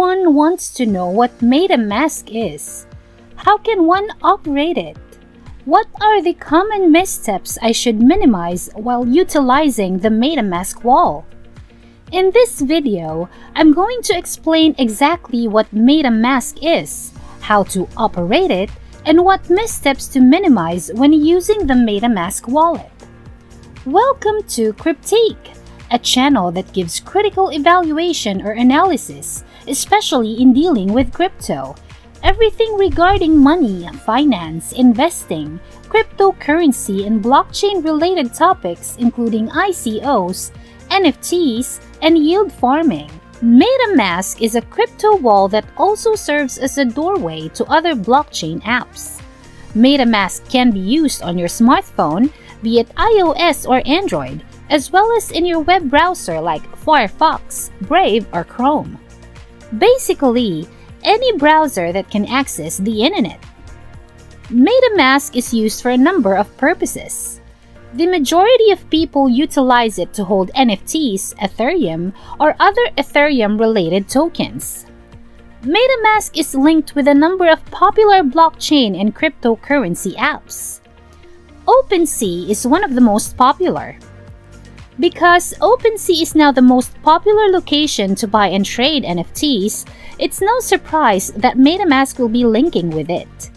Everyone wants to know what Metamask is. How can one operate it? What are the common missteps I should minimize while utilizing the Metamask wall? In this video, I'm going to explain exactly what Metamask is, how to operate it, and what missteps to minimize when using the Metamask wallet. Welcome to Cryptique, a channel that gives critical evaluation or analysis, especially in dealing with crypto. Everything regarding money, finance, investing, cryptocurrency, and blockchain-related topics including ICOs, NFTs, and yield farming. Metamask is a crypto wall that also serves as a doorway to other blockchain apps. Metamask can be used on your smartphone, be it iOS or Android, as well as in your web browser like Firefox, Brave, or Chrome. Basically, any browser that can access the internet. Metamask is used for a number of purposes. The majority of people utilize it to hold NFTs, Ethereum, or other Ethereum-related tokens. Metamask is linked with a number of popular blockchain and cryptocurrency apps. OpenSea is one of the most popular. Because OpenSea is now the most popular location to buy and trade NFTs, it's no surprise that Metamask will be linking with it.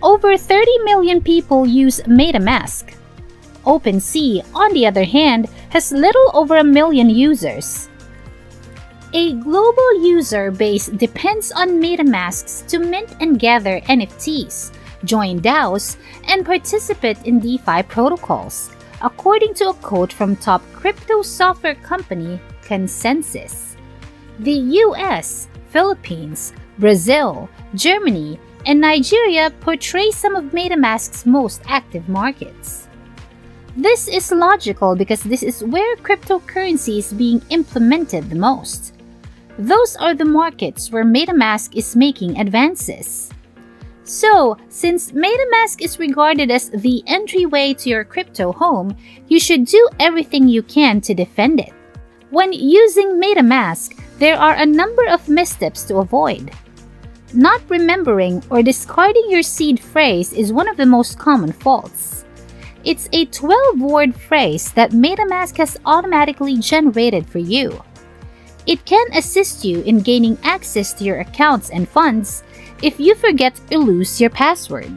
Over 30 million people use Metamask. OpenSea, on the other hand, has little over 1 million users. A global user base depends on Metamasks to mint and gather NFTs, join DAOs, and participate in DeFi protocols, according to a quote from top crypto software company Consensus. The US, Philippines, Brazil, Germany, and Nigeria portray some of Metamask's most active markets. This is logical because this is where cryptocurrency is being implemented the most. Those are the markets where Metamask is making advances. So, since Metamask is regarded as the entryway to your crypto home, you should do everything you can to defend it. When using Metamask, there are a number of missteps to avoid. Not remembering or discarding your seed phrase is one of the most common faults. It's a 12-word phrase that Metamask has automatically generated for you. It can assist you in gaining access to your accounts and funds if you forget or lose your password.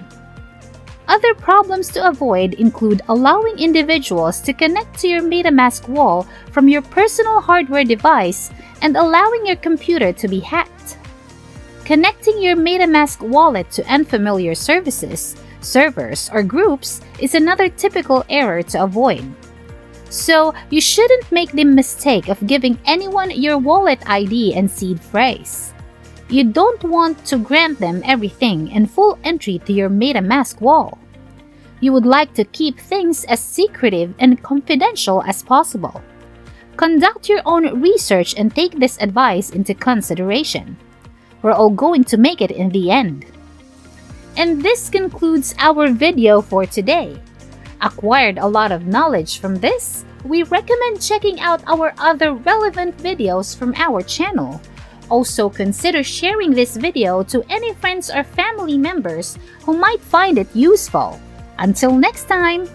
Other problems to avoid include allowing individuals to connect to your Metamask wall from your personal hardware device and allowing your computer to be hacked. Connecting your Metamask wallet to unfamiliar services, servers, or groups is another typical error to avoid. So, you shouldn't make the mistake of giving anyone your wallet ID and seed phrase. You don't want to grant them everything and full entry to your Metamask wall. You would like to keep things as secretive and confidential as possible. Conduct your own research and take this advice into consideration. We're all going to make it in the end. And this concludes our video for today. Acquired a lot of knowledge from this? We recommend checking out our other relevant videos from our channel. Also, consider sharing this video to any friends or family members who might find it useful. Until next time!